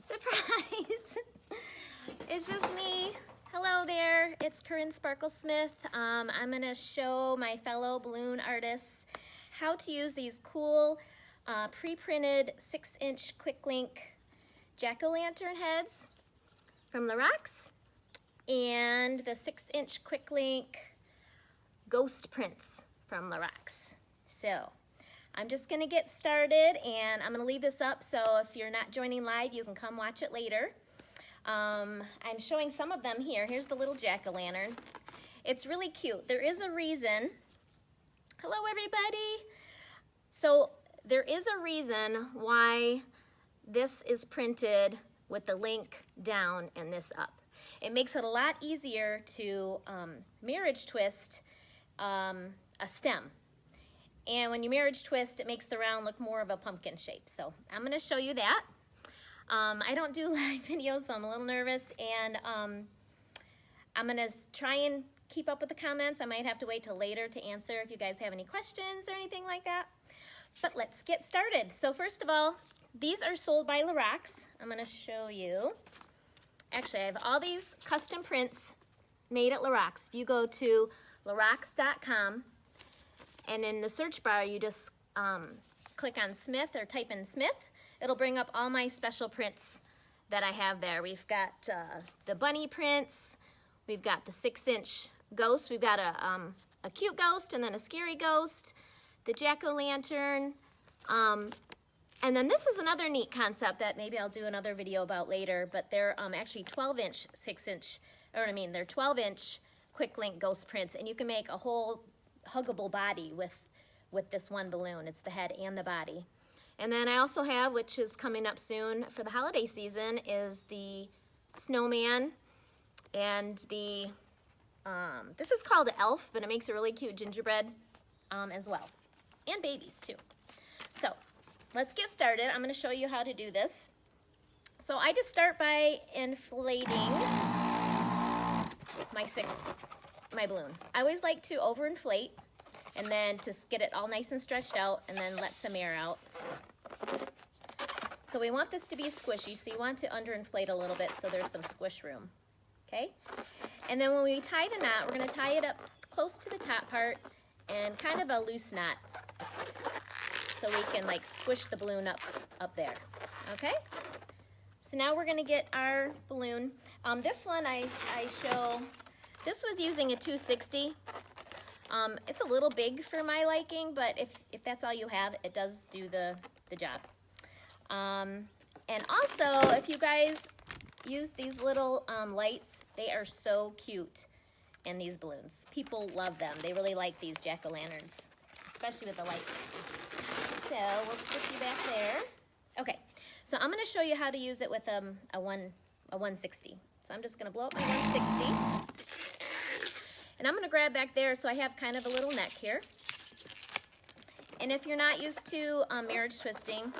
Surprise! It's just me. Hello there, it's Corinne Sparkle Smith. I'm gonna show my fellow balloon artists how to use these cool pre-printed 6-inch quick link jack-o'-lantern heads from Lorax and the 6-inch quick link ghost prints from Lorax. So I'm just gonna get started and I'm gonna leave this up so if you're not joining live you can come watch it later. I'm showing some of them here. Here's the little jack-o'-lantern. It's really cute. There is a reason. Hello everybody. So there is a reason why this is printed with the link down and this up. It makes it a lot easier to marriage twist a stem. And when you marriage twist, it makes the round look more of a pumpkin shape. So I'm going to show you that. I don't do live videos, so I'm a little nervous, and I'm going to try and keep up with the comments. I might have to wait till later to answer if you guys have any questions or anything like that. But let's get started. So first of all, these are sold by Lorax. I'm going to show you. Actually, I have all these custom prints made at Lorax. If you go to lorax.com, and in the search bar, you just click on Smith or type in Smith. It'll bring up all my special prints that I have there. We've got the bunny prints. We've got the 6-inch ghost. We've got a cute ghost and then a scary ghost. The jack-o'-lantern. And then this is another neat concept that maybe I'll do another video about later, but they're actually 12-inch, 6-inch, they're 12-inch quick link ghost prints, and you can make a whole huggable body with this one balloon. It's the head and the body. And then I also have, which is coming up soon for the holiday season, is the snowman and the, this is called Elf, but it makes a really cute gingerbread as well. And babies too. So let's get started. I'm going to show you how to do this. So I just start by inflating my balloon. I always like to overinflate and then to get it all nice and stretched out and then let some air out. So we want this to be squishy, so you want to underinflate a little bit so there's some squish room, okay? And then when we tie the knot, we're gonna tie it up close to the top part and kind of a loose knot so we can like squish the balloon up there, okay? So now we're gonna get our balloon. This one I show, this was using a 260. It's a little big for my liking, but if that's all you have, it does do the job. And also, if you guys use these little lights, they are so cute in these balloons. People love them. They really like these jack-o'-lanterns, especially with the lights. So we'll stick you back there. Okay, so I'm gonna show you how to use it with a 160. So I'm just gonna blow up my 160. And I'm gonna grab back there so I have kind of a little neck here. And if you're not used to marriage twisting,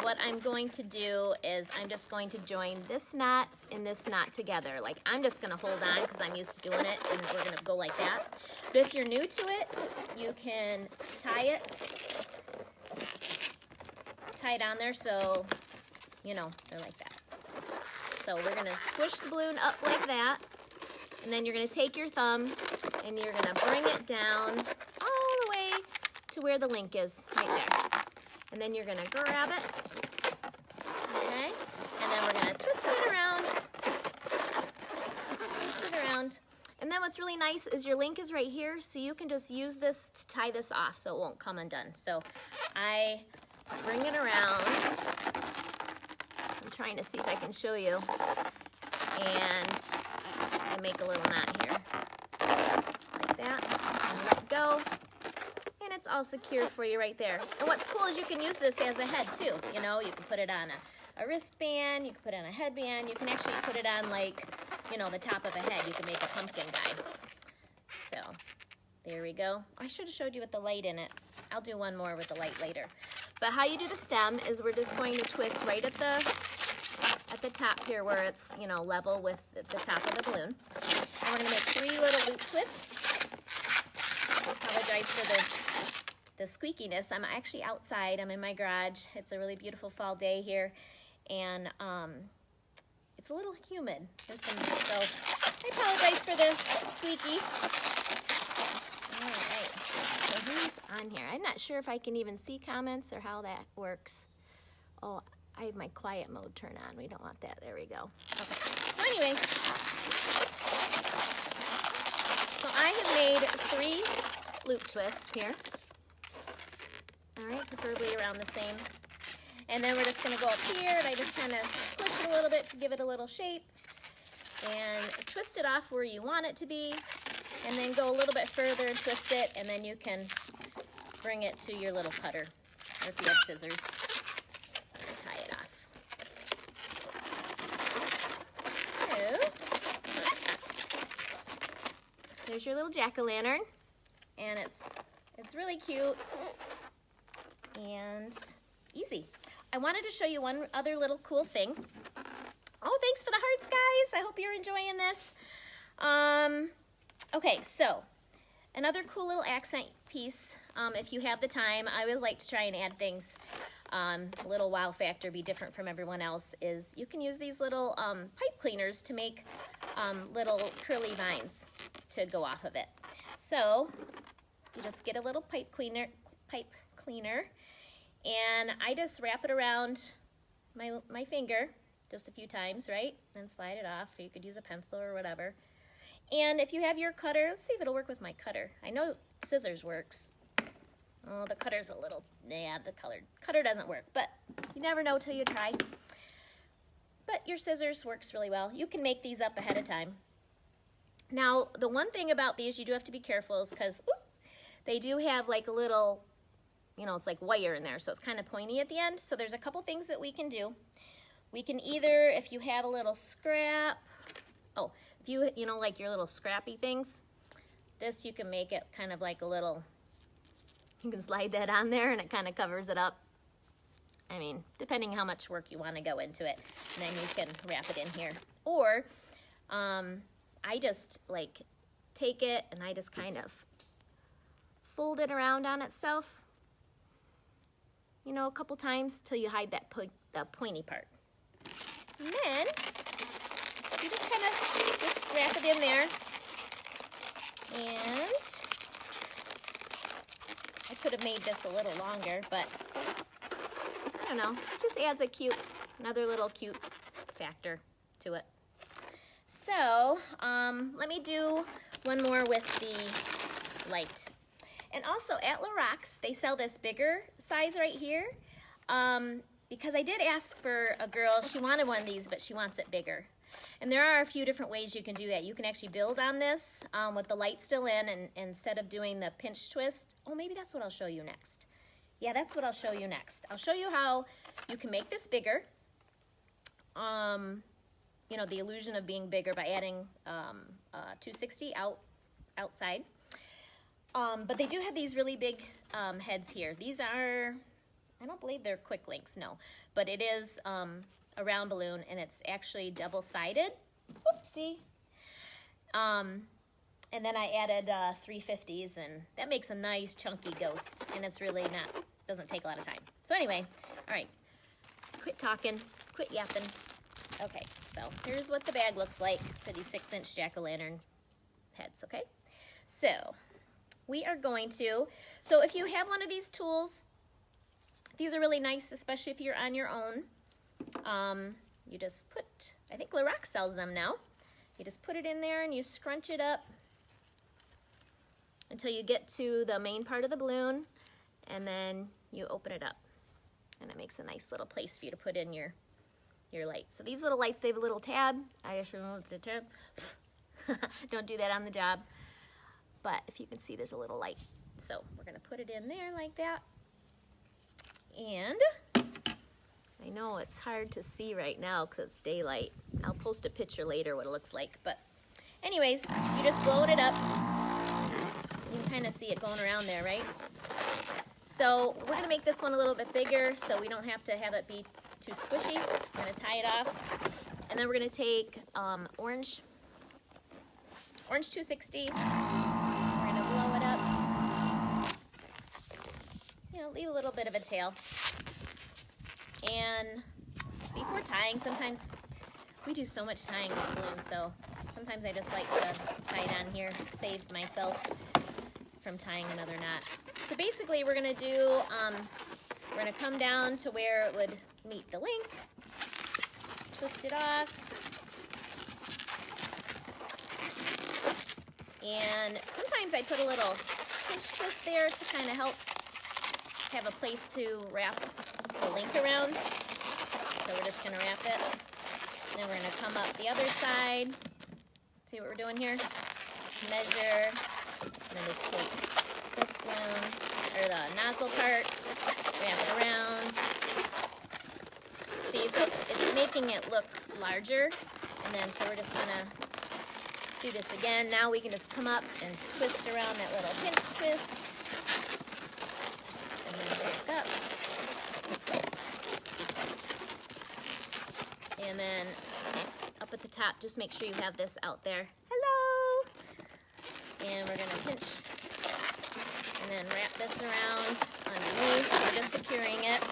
what I'm going to do is I'm just going to join this knot and this knot together. Like I'm just gonna hold on because I'm used to doing it and we're gonna go like that. But if you're new to it, you can tie it on there so, you know, they're like that. So we're gonna squish the balloon up like that. And then you're going to take your thumb and you're going to bring it down all the way to where the link is, right there. And then you're going to grab it, okay? And then we're going to twist it around, And then what's really nice is your link is right here, so you can just use this to tie this off so it won't come undone. So I bring it around. I'm trying to see if I can show you. And I make a little knot here, like that, and let go, and it's all secure for you right there. And what's cool is you can use this as a head too, you know, you can put it on a wristband, you can put it on a headband, you can actually put it on like, you know, the top of a head, you can make a pumpkin guy. So, there we go. I should have showed you with the light in it. I'll do one more with the light later. But how you do the stem is we're just going to twist right at the top here where it's, you know, level with the top of the balloon. And we're going to make 3 little loop twists. I apologize for the squeakiness. I'm actually outside. I'm in my garage. It's a really beautiful fall day here, and it's a little humid. So I apologize for the squeaky. All right, so who's on here? I'm not sure if I can even see comments or how that works. Oh, I have my quiet mode turned on. We don't want that. There we go. Okay, so anyway, so I have made 3 loop twists here. All right, preferably around the same. And then we're just gonna go up here, and I just kind of squish it a little bit to give it a little shape, and twist it off where you want it to be, and then go a little bit further and twist it, and then you can bring it to your little cutter, or if you have scissors, and tie it off. So, there's your little jack-o'-lantern, and it's really cute and easy. I wanted to show you one other little cool thing. Oh, thanks for the hearts, guys. I hope you're enjoying this. Okay, so another cool little accent piece, if you have the time. I always like to try and add things, a little wow factor, be different from everyone else, is you can use these little pipe cleaners to make little curly vines to go off of it. So you just get a little pipe cleaner, and I just wrap it around my finger just a few times, right? And slide it off. You could use a pencil or whatever. And if you have your cutter, let's see if it'll work with my cutter. I know scissors works. Oh, the cutter's a little, yeah, the cutter doesn't work, but you never know till you try. But your scissors works really well. You can make these up ahead of time. Now, the one thing about these you do have to be careful is because they do have like a little, it's like wire in there, so it's kind of pointy at the end. So there's a couple things that we can do. We can either, if you have a little scrap, if you like your little scrappy things, this you can make it kind of like a little, you can slide that on there and it kind of covers it up. I mean, depending how much work you want to go into it, and then you can wrap it in here. Or, I just like take it and I just kind of fold it around on itself, a couple times till you hide that the pointy part. And then you just kind of just wrap it in there, and I could have made this a little longer, but I don't know, it just adds another little cute factor to it. So let me do one more with the light. And also at Lorax, they sell this bigger size right here, because I did ask for a girl, she wanted one of these, but she wants it bigger. And there are a few different ways you can do that. You can actually build on this with the light still in, and instead of doing the pinch twist, maybe that's what I'll show you next. Yeah, that's what I'll show you next. I'll show you how you can make this bigger. The illusion of being bigger by adding 260 outside. But they do have these really big heads here. These are, I don't believe they're quick links, no. But it is a round balloon, and it's actually double-sided. Whoopsie. And then I added 350s, and that makes a nice chunky ghost, and it's really doesn't take a lot of time. So anyway, all right, quit talking, quit yapping. Okay, so here's what the bag looks like for these 6-inch jack-o'-lantern heads, okay? So we are going to, so if you have one of these tools, these are really nice, especially if you're on your own. You just put, I think Lorax sells them now. You just put it in there and you scrunch it up until you get to the main part of the balloon, and then you open it up. And it makes a nice little place for you to put in your lights. So these little lights, they have a little tab. I just removed the tab. Don't do that on the job. But if you can see, there's a little light. So we're gonna put it in there like that. And I know it's hard to see right now because it's daylight. I'll post a picture later what it looks like. But anyways, you just blowing it up. You can kind of see it going around there, right? So we're gonna make this one a little bit bigger so we don't have to have it be too squishy. We're gonna tie it off. And then we're gonna take orange 260. We're gonna blow it up. leave a little bit of a tail. And before tying, sometimes we do so much tying with balloons, so sometimes I just like to tie it on here, save myself from tying another knot. So basically we're gonna do, we're gonna come down to where it would meet the link, twist it off, and sometimes I put a little pinch twist there to kind of help have a place to wrap the link around. So we're just gonna wrap it. And then we're gonna come up the other side. See what we're doing here? Measure, and then just take this balloon, or the nozzle part, wrap it around. See, so it's making it look larger. And then, so we're just gonna do this again. Now we can just come up and twist around that little pinch twist. And then back up. And then up at the top, just make sure you have this out there. Hello! And we're gonna pinch and then wrap this around underneath. We're just securing it.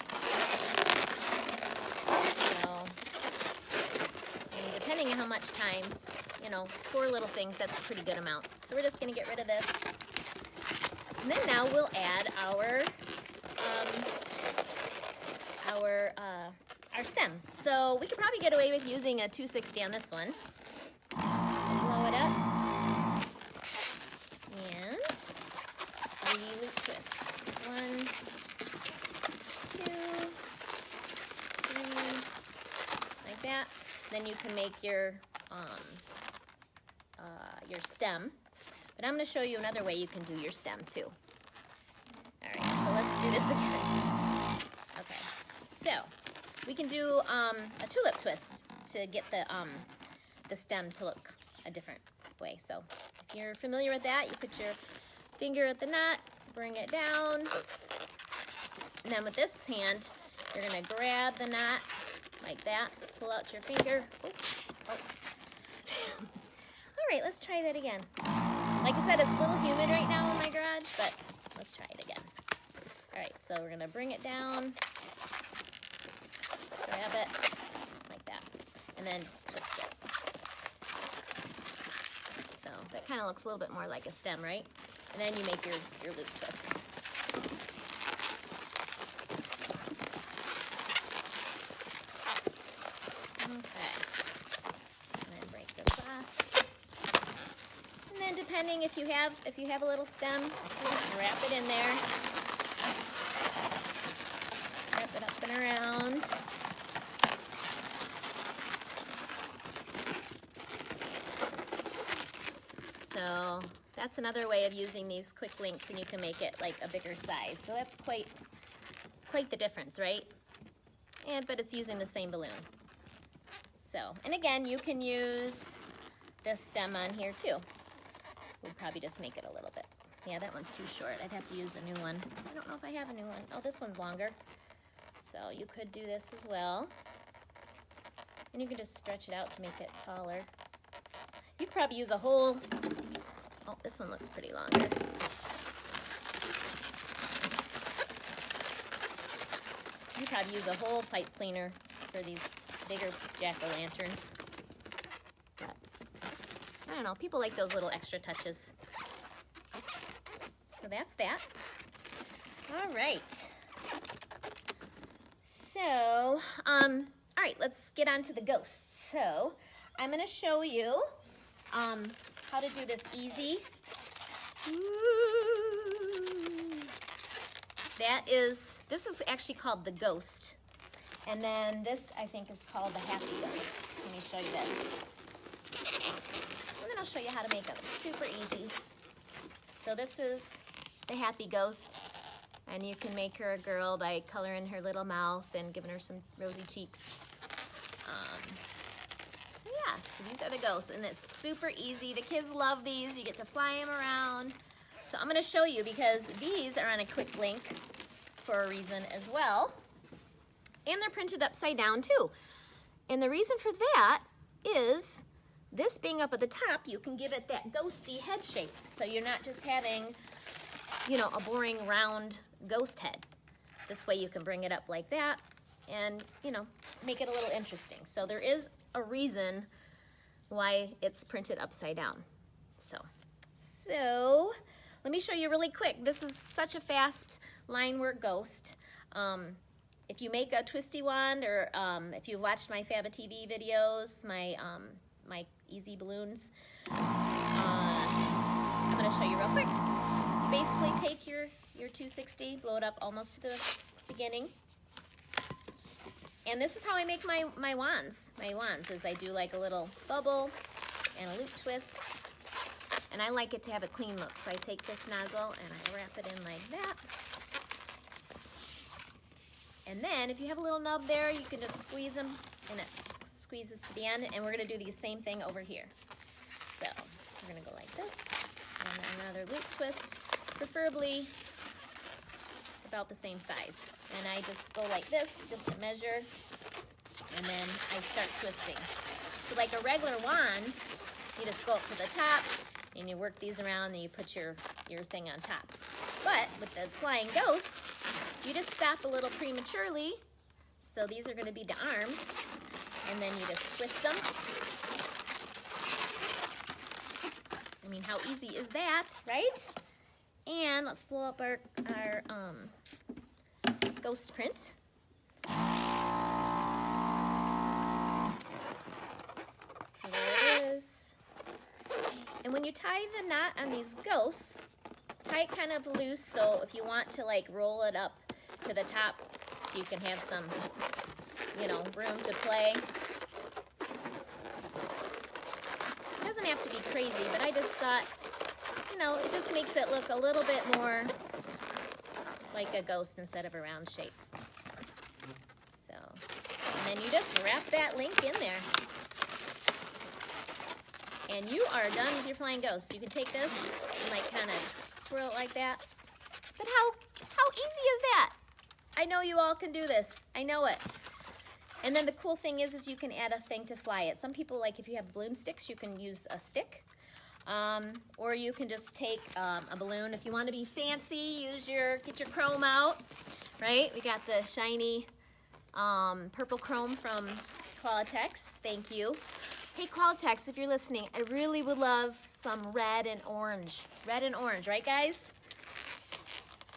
So, and depending on how much time, you know, 4 little things, that's a pretty good amount. So we're just gonna get rid of this. And then now we'll add our stem. So we could probably get away with using a 260 on this one. Blow it up. And 3 loop twists. 1, 2, 3, like that. Then you can make your stem. But I'm going to show you another way you can do your stem too. All right, so let's do this again. Okay, so we can do a tulip twist to get the stem to look a different way. So if you're familiar with that, you put your finger at the knot, bring it down, and then with this hand, you're gonna grab the knot like that, pull out your finger. Oh. All right, let's try that again. Like I said, it's a little humid right now in my garage, but let's try it again. All right, so we're gonna bring it down, grab it like that, and then twist it. So that kind of looks a little bit more like a stem, right? And then you make your loop twists. Okay. And then break this off. And then depending if you have a little stem, you just wrap it in there. Wrap it up and around. So that's another way of using these quick links, and you can make it like a bigger size. So that's quite the difference, right? But it's using the same balloon. So, and again, you can use this stem on here too. We'll probably just make it a little bit. Yeah, that one's too short. I'd have to use a new one. I don't know if I have a new one. Oh, this one's longer. So you could do this as well. And you can just stretch it out to make it taller. You could probably use a whole, oh, this one looks pretty longer. You could probably use a whole pipe cleaner for these bigger jack-o'-lanterns. But I don't know, people like those little extra touches. So that's that. All right. So, all right, let's get on to the ghosts. So I'm gonna show you how to do this easy. This is actually called the ghost. And then this, I think, is called the happy ghost. Let me show you this. And then I'll show you how to make them. Super easy. So this is the happy ghost. And you can make her a girl by coloring her little mouth and giving her some rosy cheeks. So yeah, so these are the ghosts. And it's super easy. The kids love these. You get to fly them around. So I'm going to show you because these are on a quick link for a reason as well. And they're printed upside down too. And the reason for that is this being up at the top, you can give it that ghosty head shape. So you're not just having, you know, a boring round ghost head. This way you can bring it up like that and, you know, make it a little interesting. So there is a reason why it's printed upside down. So let me show you really quick. This is such a fast line work ghost. If you make a twisty one, or if you've watched my Faba TV videos, my easy balloons, I'm gonna show you real quick. You basically take your 260, blow it up almost to the beginning. And this is how I make my wands. My wands is I do like a little bubble and a loop twist. And I like it to have a clean look. So I take this nozzle and I wrap it in like that. And then if you have a little nub there, you can just squeeze them and it squeezes to the end. And we're gonna do the same thing over here. So we're gonna go like this and another loop twist, preferably about the same size. And I just go like this, just to measure, and then I start twisting. So like a regular wand, you just go up to the top, and you work these around, and you put your thing on top. But with the flying ghost, you just stop a little prematurely. So these are gonna be the arms, and then you just twist them. I mean, how easy is that, right? And let's blow up our ghost print. So there it is. And when you tie the knot on these ghosts, tie it kind of loose, so if you want to like roll it up to the top so you can have some, you know, room to play. It doesn't have to be crazy, but I just thought, you know, it just makes it look a little bit more like a ghost instead of a round shape. So, and then you just wrap that link in there. And you are done with your flying ghost. You can take this and like kind of twirl it like that. But how easy is that? I know you all can do this. I know it. And then the cool thing is you can add a thing to fly it. Some people, like if you have balloon sticks, you can use a stick. Or you can just take a balloon. If you want to be fancy, get your chrome out, right? We got the shiny purple chrome from Qualitex. Thank you. Hey Qualitex, if you're listening, I really would love some red and orange. Red and orange, right guys?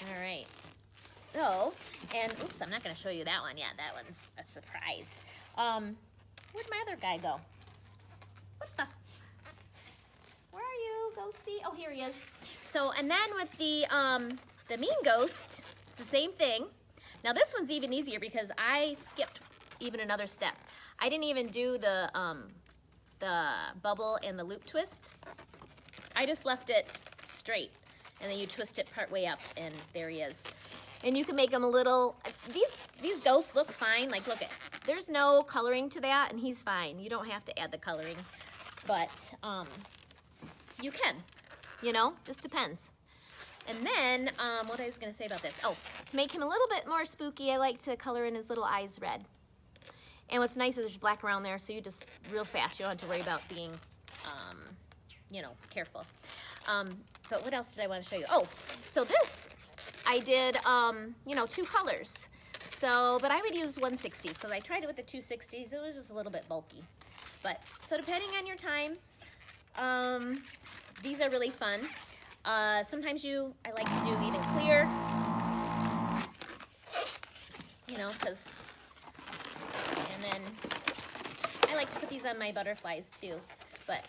All right. So, and oops, I'm not going to show you that one yet. That one's a surprise. Where'd my other guy go? What the? Where are you, ghosty? Oh, here he is. So, and then with the mean ghost, it's the same thing. Now this one's even easier because I skipped even another step. I didn't even do the bubble and the loop twist. I just left it straight, and then you twist it part way up, and there he is. And you can make them a little, these ghosts look fine. Like, look, there's no coloring to that, and he's fine. You don't have to add the coloring, but you can, you know, just depends. And then, what I was gonna say about this, oh, to make him a little bit more spooky, I like to color in his little eyes red. And what's nice is there's black around there, so you just, real fast, you don't have to worry about being, you know, careful. But what else did I want to show you? Oh, so this, I did, you know, 2 colors. So, but I would use 160s, because I tried it with the 260s. It was just a little bit bulky. But, so depending on your time, these are really fun. Sometimes I like to do even clear, you know, because, and then I like to put these on my butterflies too. But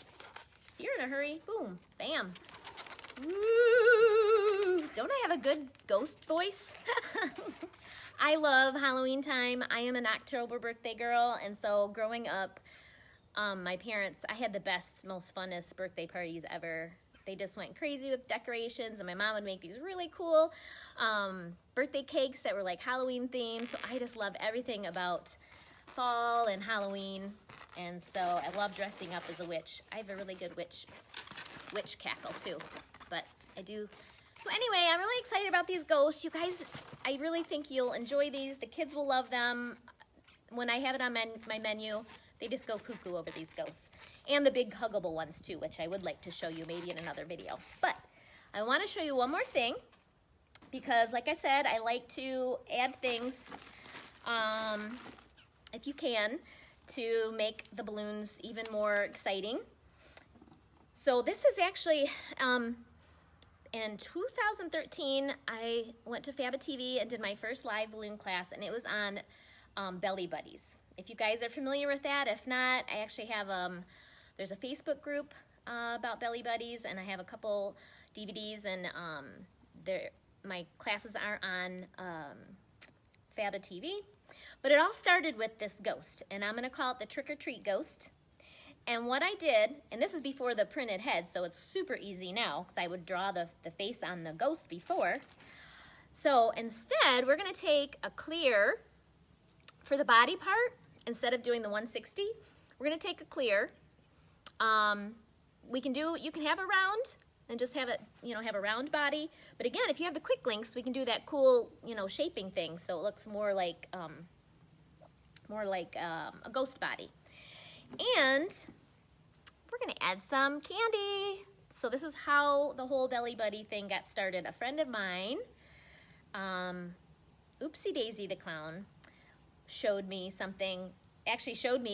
if you're in a hurry, boom, bam. Woo! Don't I have a good ghost voice? I love Halloween time. I am an October birthday girl, and so growing up, my parents, I had the best, most funnest birthday parties ever. They just went crazy with decorations, and my mom would make these really cool birthday cakes that were like Halloween themed. So I just love everything about fall and Halloween, and so I love dressing up as a witch. I have a really good witch cackle too, but I do. So anyway, I'm really excited about these ghosts. You guys, I really think you'll enjoy these. The kids will love them. When I have it on my menu, they just go cuckoo over these ghosts. And the big huggable ones too, which I would like to show you maybe in another video. But I want to show you one more thing. because like I said, I like to add things, if you can, to make the balloons even more exciting. So this is actually, in 2013, I went to Faba TV and did my first live balloon class, and it was on Belly Buddies. If you guys are familiar with that, if not, I actually have, there's a Facebook group about Belly Buddies, and I have a couple DVDs, and my classes are on Faba TV. But it all started with this ghost, and I'm gonna call it the Trick or Treat Ghost. And what I did, and this is before the printed head, so it's super easy now, because I would draw the face on the ghost before. So instead, we're gonna take a clear for the body part. Instead of doing the 160, we're gonna take a clear. You can have a round and just have it, have a round body. But again, if you have the quick links, we can do that cool, shaping thing, so it looks more like a ghost body. And we're gonna add some candy. So this is how the whole Belly Buddy thing got started. A friend of mine, Oopsie Daisy the Clown, showed me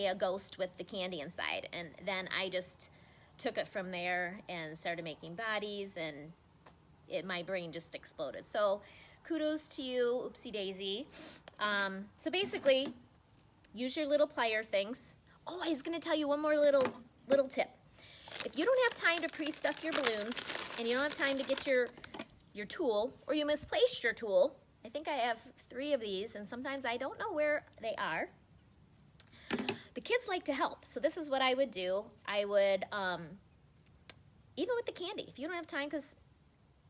a ghost with the candy inside, and then I just took it from there and started making bodies, and my brain just exploded. So kudos to you, Oopsie Daisy. So basically, use your little plier things. Oh, I was gonna tell you one more little tip. If you don't have time to pre-stuff your balloons, and you don't have time to get your tool, or you misplaced your tool, I think I have 3 of these, and sometimes I don't know where they are. The kids like to help, so this is what I would do. I would, even with the candy, if you don't have time, because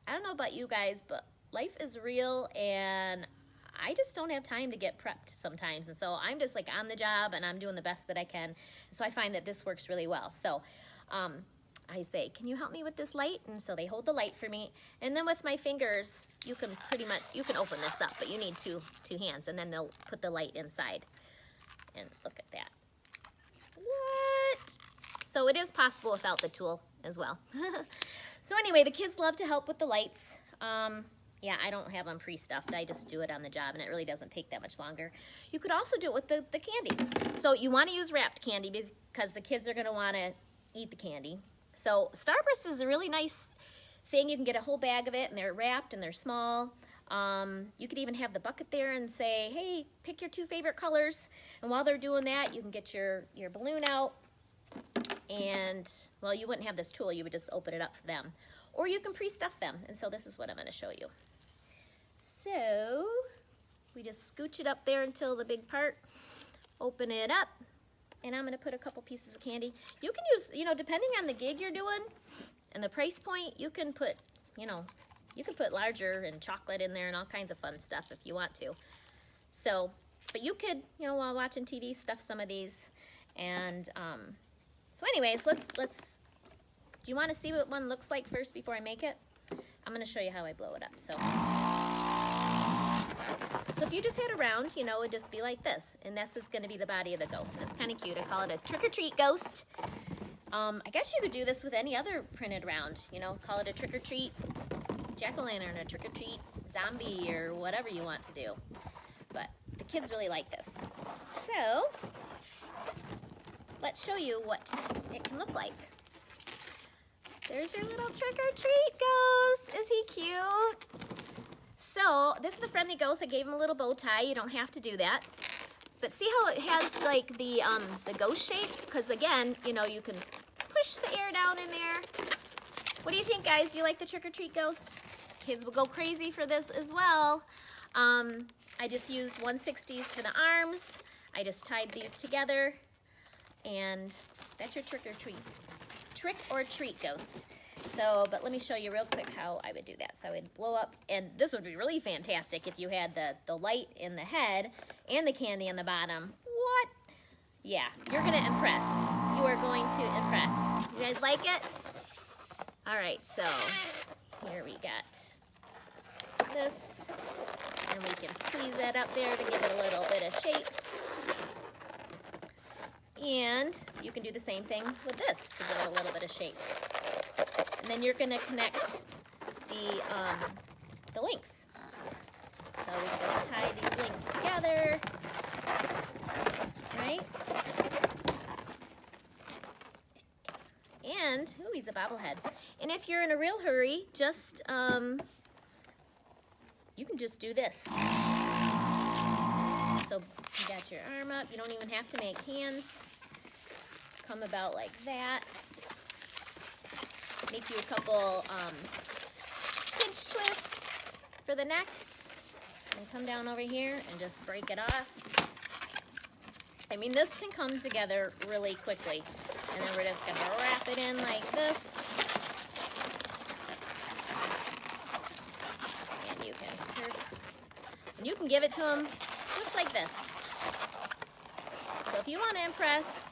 I don't know about you guys, but life is real, and I just don't have time to get prepped sometimes, and so I'm just like on the job, and I'm doing the best that I can. So I find that this works really well. So I say, can you help me with this light? And so they hold the light for me, and then with my fingers, you can open this up, but you need two hands, and then they'll put the light inside. And look at that. What? So it is possible without the tool as well. So anyway, the kids love to help with the lights. Yeah, I don't have them pre-stuffed. I just do it on the job, and it really doesn't take that much longer. You could also do it with the candy. So you want to use wrapped candy because the kids are going to want to eat the candy. So Starburst is a really nice thing. You can get a whole bag of it, and they're wrapped, and they're small. You could even have the bucket there and say, hey, pick your 2 favorite colors. And while they're doing that, you can get your balloon out. And, well, you wouldn't have this tool. You would just open it up for them. Or you can pre-stuff them. And so this is what I'm going to show you. So we just scooch it up there until the big part. Open it up. And I'm going to put a couple pieces of candy. You can use, depending on the gig you're doing and the price point, you can put, you can put larger and chocolate in there and all kinds of fun stuff if you want to. So, but you could, while watching TV, stuff some of these. And so anyways, let's, do you want to see what one looks like first before I make it? I'm going to show you how I blow it up. So if you just had a round, it would just be like this. And this is going to be the body of the ghost. And it's kind of cute. I call it a trick-or-treat ghost. I guess you could do this with any other printed round. Call it a trick-or-treat jack-o'-lantern, a trick-or-treat zombie, or whatever you want to do. But the kids really like this. So let's show you what it can look like. There's your little trick-or-treat ghost. Is he cute? So this is the friendly ghost. I gave him a little bow tie. You don't have to do that. But see how it has like the ghost shape? Because again, you can push the air down in there. What do you think, guys? Do you like the trick-or-treat ghost? Kids will go crazy for this as well. I just used 160s for the arms. I just tied these together. And that's your trick-or-treat ghost. So, but let me show you real quick how I would do that. So I would blow up, and this would be really fantastic if you had the light in the head and the candy in the bottom. What? Yeah, you're gonna impress. You are going to impress. You guys like it? All right, so here we got this, and we can squeeze that up there to give it a little bit of shape. And you can do the same thing with this to give it a little bit of shape. And then you're going to connect the links. So we can just tie these links together, right? And, ooh, he's a bobblehead. And if you're in a real hurry, just, you can just do this. So you got your arm up. You don't even have to make hands. Come about like that. Make you a couple pinch twists for the neck. And come down over here and just break it off. I mean, this can come together really quickly. And then we're just going to wrap it in like this. And you can give it to them just like this. So if you want to impress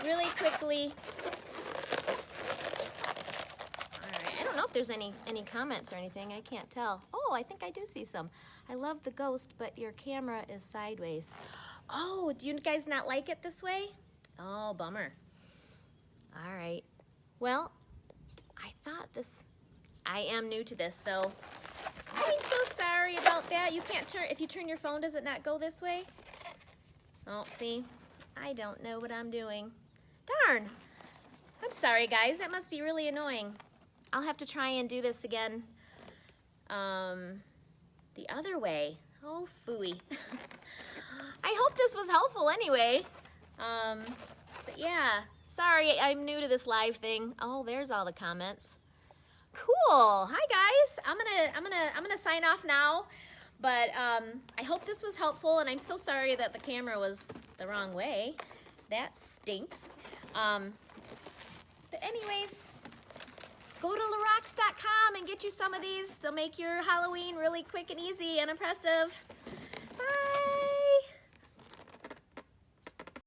really quickly. Alright, I don't know if there's any comments or anything. I can't tell. Oh, I think I do see some. I love the ghost, but your camera is sideways. Oh, do you guys not like it this way? Oh, bummer. Alright. Well, I thought this... I am new to this, so I'm so sorry about that. You can't turn... If you turn your phone, does it not go this way? Oh, see? I don't know what I'm doing. Darn! I'm sorry, guys. That must be really annoying. I'll have to try and do this again the other way. Oh, phooey. I hope this was helpful anyway. But yeah, sorry, I'm new to this live thing. Oh, there's all the comments. Cool. Hi guys. I'm gonna sign off now. But I hope this was helpful, and I'm so sorry that the camera was the wrong way. That stinks. But anyways, go to larox.com and get you some of these. They'll make your Halloween really quick and easy and impressive. Bye.